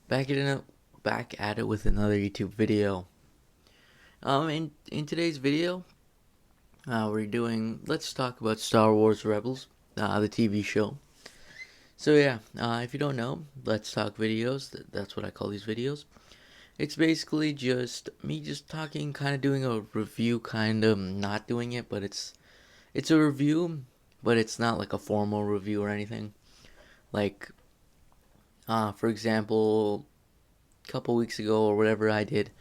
back at it, back at it with another YouTube video. In today's video, we're doing. Let's talk about Star Wars Rebels, the TV show. So yeah, if you don't know, Let's Talk videos. That's what I call these videos. It's basically just me just talking, kind of doing a review, kind of not doing it, but it's a review, but it's not like a formal review or anything. Like, for example, a couple weeks ago or whatever, I did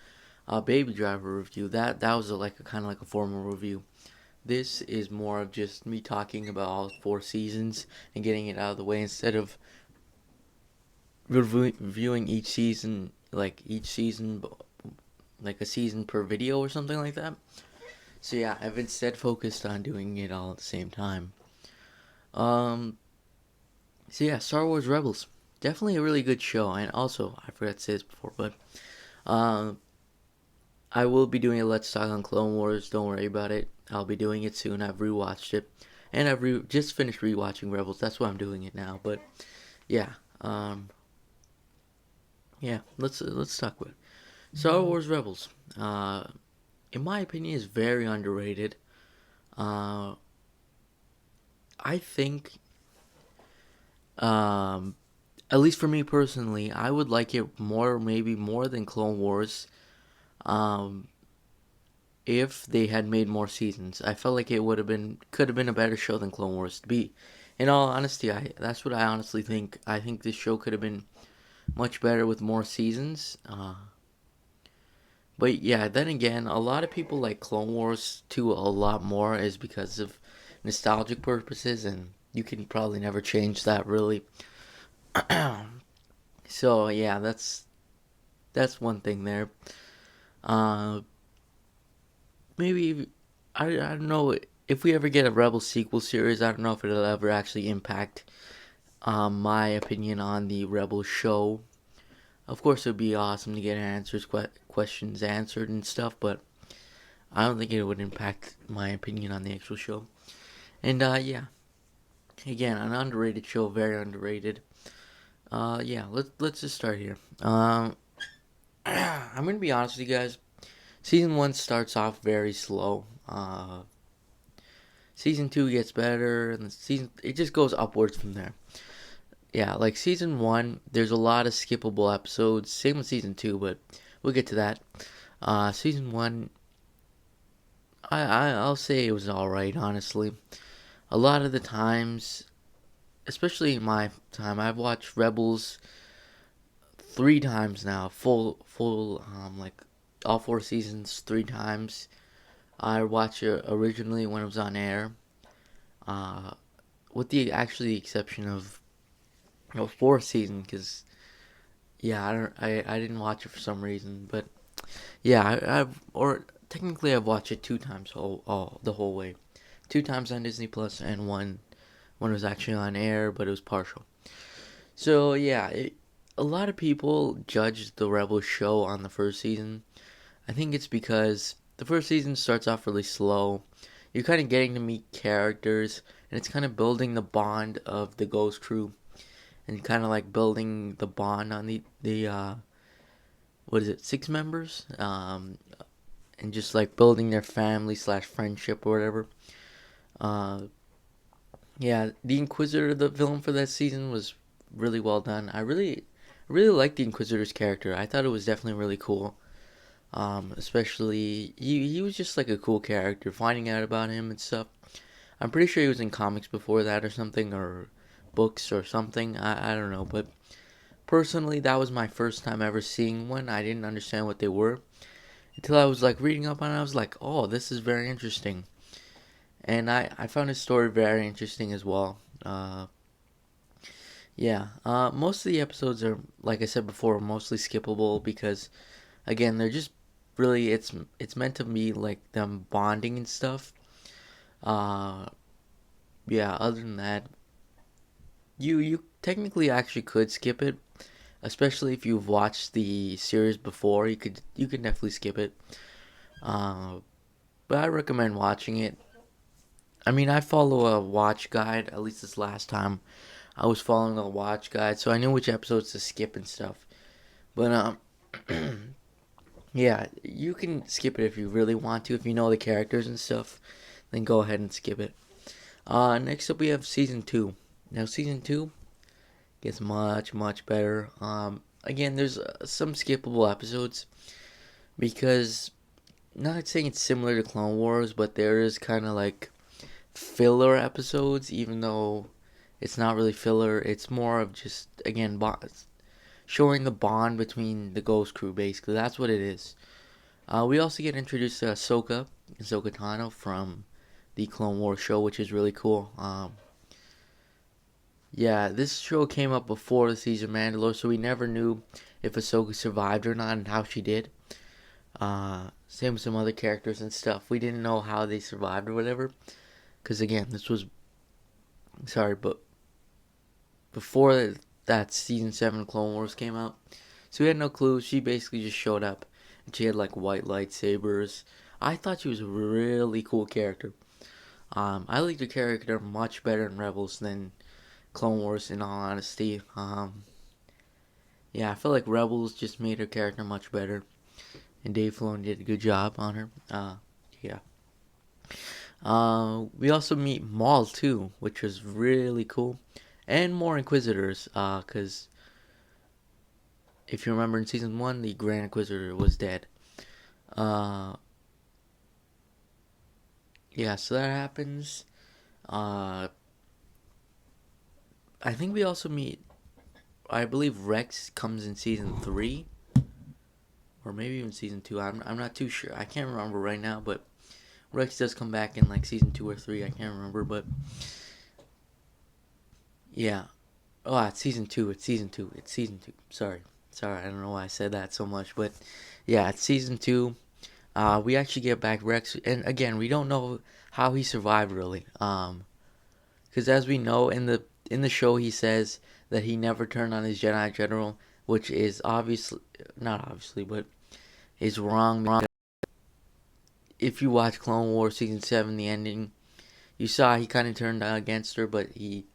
Baby Driver review. That was like a kind of like a formal review. This is more of just me talking about all four seasons and getting it out of the way instead of reviewing each season like a season per video or something like that. So yeah, I've instead focused on doing it all at the same time. Um, so yeah, Star Wars Rebels, definitely a really good show, and also I forgot to say this before, but um, I will be doing a Let's Talk on Clone Wars. Don't worry about it. I'll be doing it soon. I've rewatched it, and just finished rewatching Rebels. That's why I'm doing it now. But yeah, um, yeah. Let's talk about it. Star Wars Rebels. In my opinion, is very underrated. Uh, I think, um, at least for me personally, I would like it more, maybe more than Clone Wars. Um, if they had made more seasons. I felt like it could have been a better show than Clone Wars to be. In all honesty, I that's what I honestly think. I think this show could have been much better with more seasons. But yeah, then again, a lot of people like Clone Wars too a lot more is because of nostalgic purposes, and you can probably never change that really. So yeah, that's one thing there. Uh, maybe I don't know if we ever get a Rebel sequel series. I don't know if it'll ever actually impact my opinion on the Rebel show. Of course, it would be awesome to get questions answered and stuff, but I don't think it would impact my opinion on the actual show. And yeah, again, an underrated show, very underrated. Yeah, let's just start here. I'm gonna be honest with you guys. Season one starts off very slow. Season two gets better, and season it just goes upwards from there. Yeah, like season one, there's a lot of skippable episodes. Same with season two, but we'll get to that. Season one, I'll say it was all right. Honestly, a lot of the times, especially in my time, I've watched Rebels 3 times now, like all four seasons 3 times. I watched it originally when it was on air, uh, with the actually exception of fourth season, because yeah, I didn't watch it for some reason, but yeah, I've or technically I've watched it 2 times the whole way, 2 times on Disney Plus and one when it was actually on air, but it was partial. So yeah, a lot of people judge the Rebels show on the first season. I think it's because the first season starts off really slow. You're kind of getting to meet characters, and it's kind of building the bond of the Ghost Crew, and kind of like building the bond on the what is it, 6 members, and just like building their family slash friendship or whatever. Uh, yeah, the Inquisitor, the villain for that season, was really well done. I really liked the Inquisitor's character. I thought it was definitely really cool. Especially he was just like a cool character. Finding out about him and stuff. I'm pretty sure he was in comics before that or something, or books or something. I don't know, but personally, that was my first time ever seeing one. I didn't understand what they were until I was like reading up on it. I was like, oh, this is very interesting, and I found his story very interesting as well. Yeah, most of the episodes are, like I said before, mostly skippable because again, they're just really it's meant to be like them bonding and stuff. Uh, yeah. Other than that, you technically actually could skip it, especially if you've watched the series before. You could definitely skip it. Uh, but I recommend watching it. I mean, I follow a watch guide. At least this last time, I was following a watch guide, so I knew which episodes to skip and stuff. But yeah, you can skip it if you really want to. If you know the characters and stuff, then go ahead and skip it. Next up we have season two. Now season two gets much better. Again, there's some skippable episodes because not saying it's similar to Clone Wars, but there is kind of like filler episodes, even though it's not really filler. It's more of just again showing the bond between the Ghost Crew. Basically, that's what it is. We also get introduced to Ahsoka Tano from the Clone Wars show, which is really cool. Yeah, this show came up before the season of Mandalore, so we never knew if Ahsoka survived or not and how she did. Same with some other characters and stuff. We didn't know how they survived or whatever. Because again, this was. Sorry, but before that season 7 Clone Wars came out. So we had no clue. She basically just showed up. And she had like white lightsabers. I thought she was a really cool character. I liked her character much better in Rebels than Clone Wars, in all honesty. Yeah, I feel like Rebels just made her character much better. And Dave Filoni did a good job on her. Yeah. We also meet Maul too, which was really cool. And more Inquisitors, because if you remember in season 1, the Grand Inquisitor was dead. Yeah, so that happens. I think we also meet, I believe Rex comes in season 3, or maybe even season 2. I'm not too sure. I can't remember right now, but Rex does come back in like season 2 or 3. I can't remember, but yeah. Oh, it's season 2. It's season 2. It's season 2. Sorry. I don't know why I said that so much, but yeah, it's season 2. We actually get back Rex, and again, we don't know how he survived really. Because as we know in the show, he says that he never turned on his Jedi General, which is obviously not obviously, but is wrong. If you watch Clone Wars season 7, the ending, you saw he kind of turned against her, but he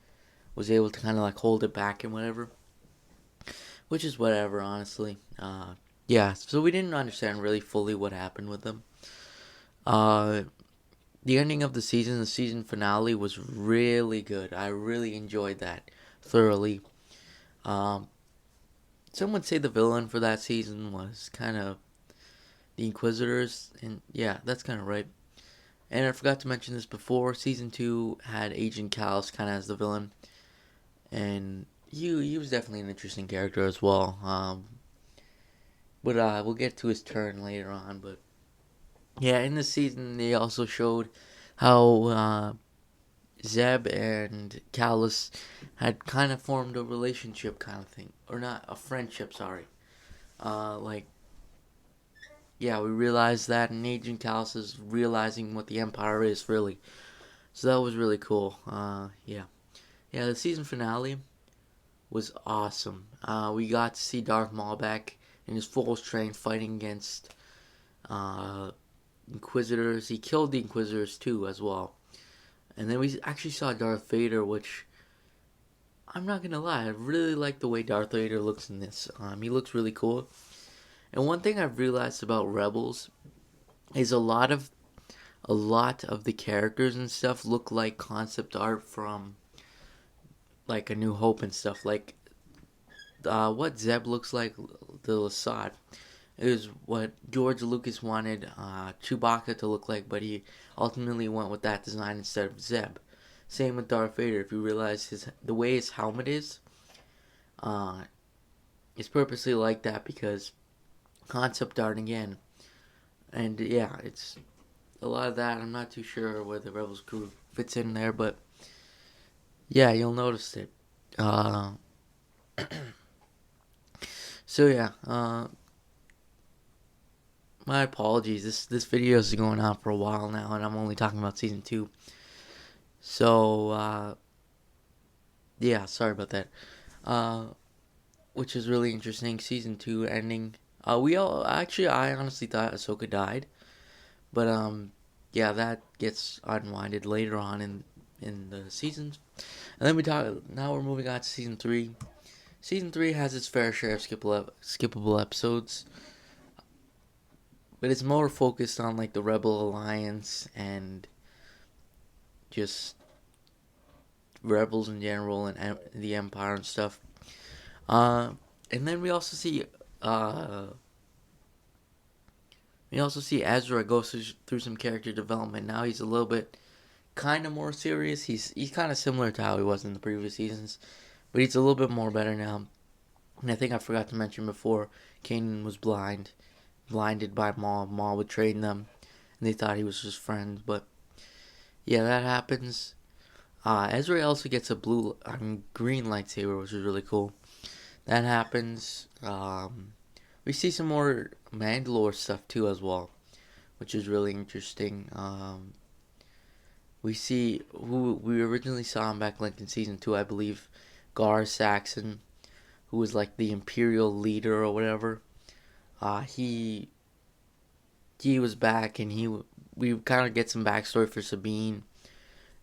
was able to kind of like hold it back and whatever, which is whatever, honestly. Yeah, so we didn't understand really fully what happened with them. The ending of the season finale, was really good. I really enjoyed that thoroughly. Um, some would say the villain for that season was kind of the Inquisitors, and yeah, that's kind of right. And I forgot to mention this before. Season 2 had Agent Callus kind of as the villain, and he was definitely an interesting character as well. But we'll get to his turn later on. But yeah, in this season they also showed how Zeb and Callus had kind of formed a relationship kind of thing, or not a friendship. Sorry. Like yeah, we realized that, and Agent Callus is realizing what the Empire is really. So that was really cool. Yeah, the season finale was awesome. We got to see Darth Maul back in his full strength fighting against uh, Inquisitors. He killed the Inquisitors too, as well. And then we actually saw Darth Vader, which I'm not gonna lie, I really like the way Darth Vader looks in this. He looks really cool. And one thing I've realized about Rebels is a lot of the characters and stuff look like concept art from like A New Hope and stuff. Like what Zeb looks like, the Lasad, is what George Lucas wanted Chewbacca to look like, but he ultimately went with that design instead of Zeb. Same with Darth Vader. If you realize the way his helmet is, uh, it's purposely like that because concept art again. And yeah, it's a lot of that. I'm not too sure where the Rebels crew fits in there, but yeah, you'll notice it. Uh, so yeah, my apologies. This video is going on for a while now, and I'm only talking about season 2. So yeah, sorry about that. Uh, which is really interesting. Season 2 ending. We all actually, I honestly thought Ahsoka died, but yeah, that gets unwinded later on in the seasons. And then we talk. Now we're moving on to season 3. Season 3 has its fair share of skippable episodes, but it's more focused on like the Rebel Alliance and just rebels in general and the Empire and stuff. Uh, and then uh, we also see Ezra go through some character development. Now he's a little bit kind of more serious. He's kind of similar to how he was in the previous seasons, but he's a little bit more better now. And I think I forgot to mention before, Kanan was blinded by Maul. Maul betrayed them, and they thought he was his friend. But yeah, that happens. Ezra also gets a green lightsaber, which is really cool. That happens. We see some more Mandalore stuff too as well, which is really interesting. We see who we originally saw him back like in season 2, I believe, Gar Saxon, who was like the Imperial leader or whatever. He was back, and we kind of get some backstory for Sabine.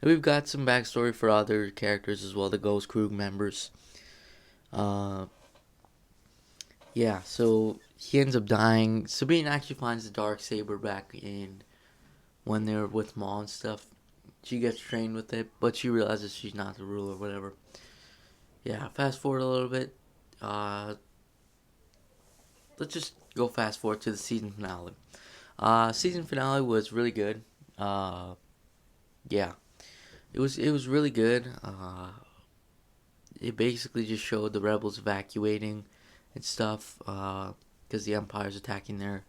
And we've got some backstory for other characters as well, the Ghost Crew members. Uh, yeah, so he ends up dying. Sabine actually finds the dark saber back in when they're with Maul and stuff. She gets trained with it, but she realizes she's not the ruler or whatever. Yeah, fast forward a little bit. Uh, let's just go fast forward to the season finale. Season finale was really good. Yeah, it was really good. It basically just showed the rebels evacuating and stuff. Because the Empire's attacking their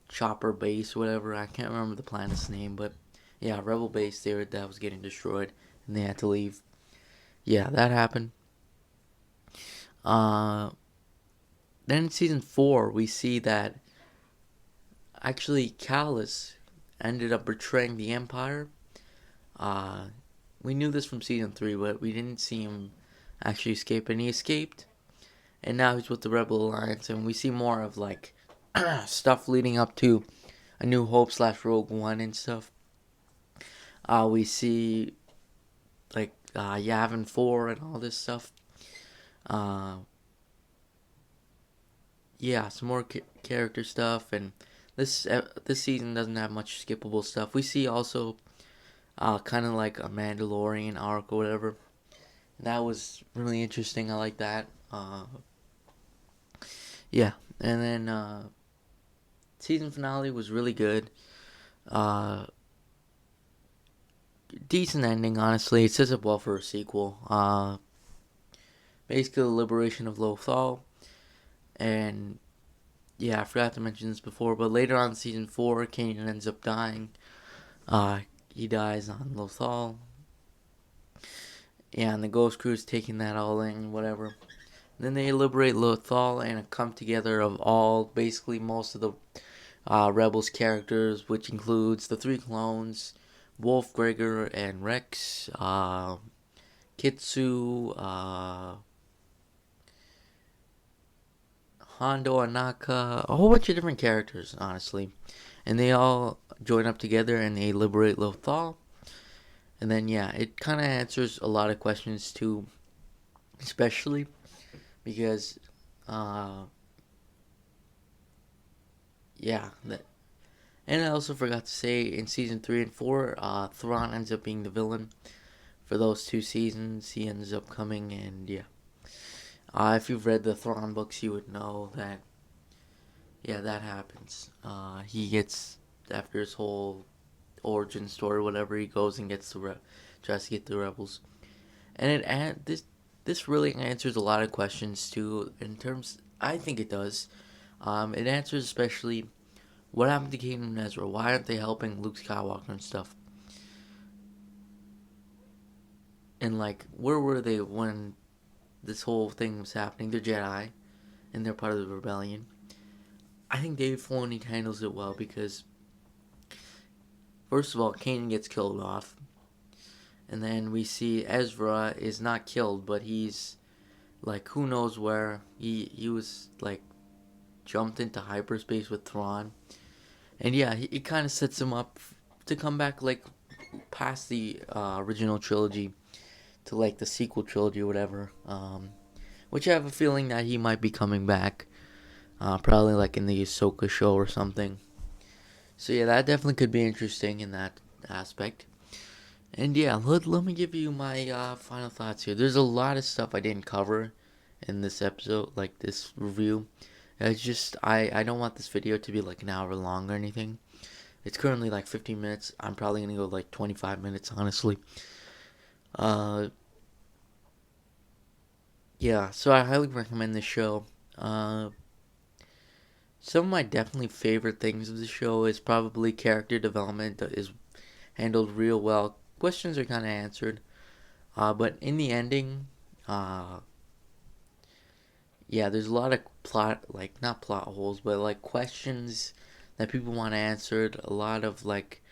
chopper base, or whatever. I can't remember the planet's name, but yeah, rebel base there that was getting destroyed, and they had to leave. Yeah, that happened. Uh, then in season 4, we see that actually Callus ended up betraying the Empire. Uh, we knew this from season 3, but we didn't see him actually escape, and he escaped. And now he's with the Rebel Alliance, and we see more of like stuff leading up to A New Hope / Rogue One and stuff. We see like Yavin 4 and all this stuff. Uh, yeah, some more character stuff, and this season doesn't have much skippable stuff. We see also kind of like a Mandalorian arc or whatever. That was really interesting. I like that. Yeah, and then season finale was really good. Uh, Decent ending, honestly. It sets up well for a sequel. Basically, the liberation of Lothal, and yeah, I forgot to mention this before, but later on in season 4, Kanan ends up dying. He dies on Lothal. Yeah, and the Ghost Crew's taking that all in, whatever. Then they liberate Lothal and a come together of basically most of the Rebels characters, which includes the 3 clones, Wolf, Gregor, and Rex, Kitsu, Hondo, Anaka, a whole bunch of different characters, honestly. And they all join up together and they liberate Lothal. And then, yeah, it kind of answers a lot of questions too, especially because, yeah. And I also forgot to say, in season 3 and 4, Thrawn ends up being the villain for those 2 seasons. He ends up coming, and yeah. If you've read the Thrawn books, you would know that, yeah, that happens. He gets, after his whole origin story, whatever, he goes and tries to get the rebels. And this really answers a lot of questions too. I think it does. It answers especially what happened to Kanan and Ezra. Why aren't they helping Luke Skywalker and stuff? And like, where were they when this whole thing was happening? They're Jedi, and they're part of the rebellion. I think Dave Filoni handles it well because, first of all, Kanan gets killed off. And then we see Ezra is not killed, but he's like, who knows where. He was like jumped into hyperspace with Thrawn. And yeah, it kind of sets him up to come back like past the original trilogy to like the sequel trilogy or whatever. which I have a feeling that he might be coming back, probably like in the Ahsoka show or something. So yeah, that definitely could be interesting in that aspect. And yeah, let me give you my final thoughts here. There's a lot of stuff I didn't cover in this episode, like this review. It's just, I don't want this video to be like an hour long or anything. It's currently like 15 minutes. I'm probably going to go like 25 minutes, honestly. Uh, yeah, so I highly recommend this show. Some of my definitely favorite things of the show is probably character development that is handled real well. Questions are kind of answered. But in the ending, uh, yeah, there's a lot of plot, like, not plot holes, but like questions that people want answered. A lot of like,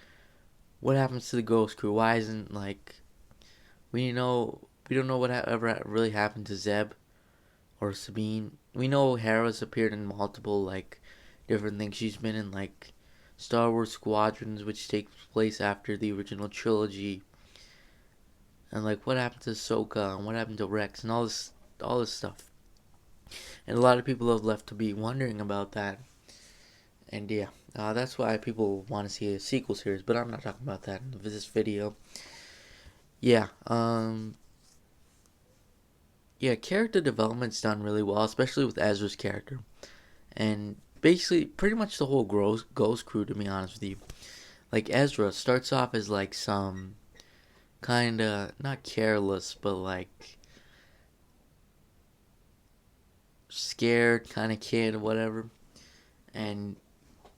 what happens to the Ghost Crew? Why isn't like, we don't know what ever really happened to Zeb or Sabine. We know Hera's appeared in multiple like different things. She's been in like Star Wars Squadrons, which takes place after the original trilogy. And like, what happened to Ahsoka and what happened to Rex and all this stuff. And a lot of people have left to be wondering about that. And yeah, that's why people want to see a sequel series. But I'm not talking about that in this video. Yeah, yeah, character development's done really well, especially with Ezra's character. And basically, pretty much the whole Ghost Crew, to be honest with you. Like, Ezra starts off as like some kind of, not careless, but like scared kind of kid or whatever. And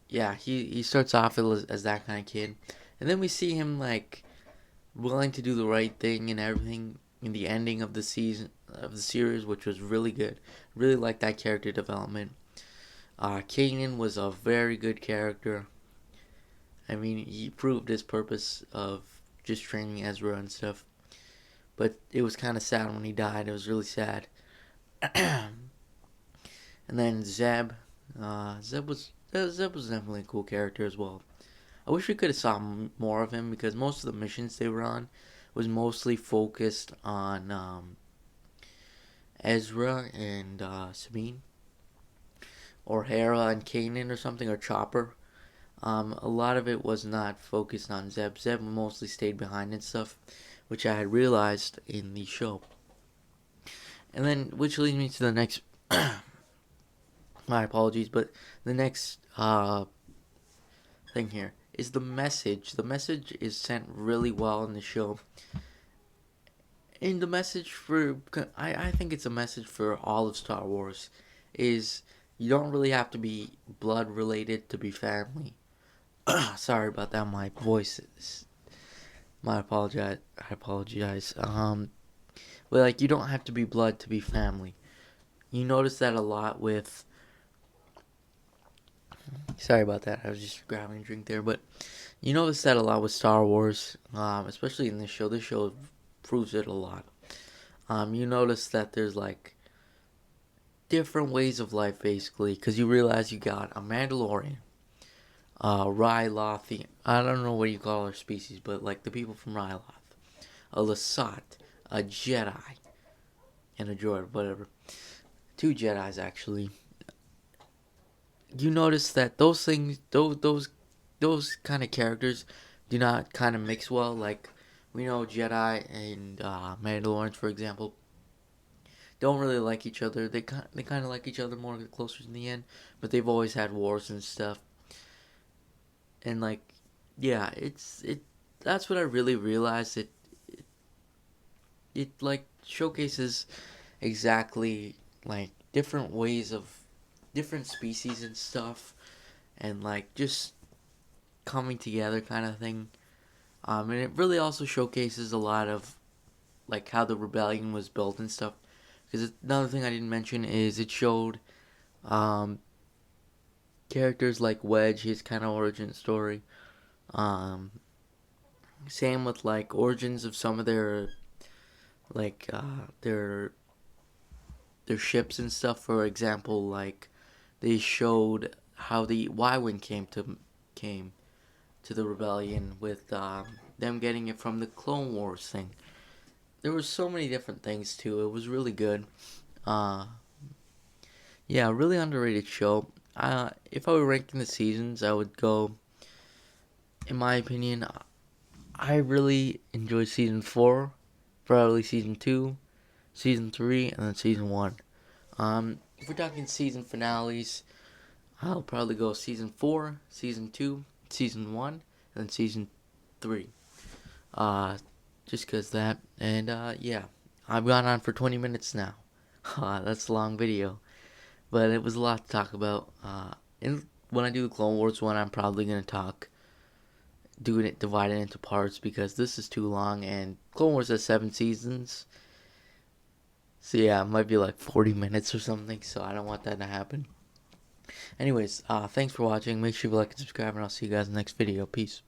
yeah, he starts off as that kind of kid. And then we see him like willing to do the right thing and everything in the ending of the season of the series, which was really good. Really liked that character development. Kanan was a very good character. I mean, he proved his purpose of just training Ezra and stuff. But it was kind of sad when he died. It was really sad. And then Zeb. Zeb was definitely a cool character as well. I wish we could have saw more of him because most of the missions they were on was mostly focused on Ezra and Sabine, or Hera and Kanan or something, or Chopper. A lot of it was not focused on Zeb. Zeb mostly stayed behind and stuff, which I had realized in the show. And then, which leads me to the next. My apologies, but the next thing here is the message. The message is sent really well in the show. And the message I think it's a message for all of Star Wars, is you don't really have to be blood related to be family. Sorry about that, my voice is, I apologize. But like, you don't have to be blood to be family. You notice that a lot with, sorry about that, I was just grabbing a drink there, but you notice that a lot with Star Wars, especially in this show. This show proves it a lot. You notice that there's like different ways of life, basically, because you realize you got a Mandalorian, Ryloth, I don't know what you call our species, but like the people from Ryloth, a Lasat, a Jedi, and a droid, whatever. 2 Jedis, actually. You notice that those things, those kind of characters do not kind of mix well. Like, we know Jedi and Mandalorians, for example, don't really like each other. They kind of like each other more closer in the end, but they've always had wars and stuff. And like, yeah, it. That's what I really realized. It like showcases exactly like different ways of different species and stuff, and like just coming together kind of thing. And it really also showcases a lot of like how the rebellion was built and stuff. Because another thing I didn't mention is it showed um, characters like Wedge, his kind of origin story. Um, Same with like origins of some of their like their ships and stuff. For example, like they showed how the Y-wing came to the rebellion with them getting it from the Clone Wars thing. There were so many different things too. It was really good. Yeah, really underrated show. If I were ranking the seasons, I would go, in my opinion, I really enjoyed season 4, probably season 2, season 3, and then season 1. If we're talking season finales, I'll probably go season 4, season 2, season 1, and then season 3. Uh, just because that. And, yeah, I've gone on for 20 minutes now. That's a long video. But it was a lot to talk about. When I do the Clone Wars one, I'm probably going to divide it into parts because this is too long. And Clone Wars has 7 seasons. So, yeah, it might be like 40 minutes or something. So, I don't want that to happen. Anyways, thanks for watching. Make sure you like and subscribe, and I'll see you guys in the next video. Peace.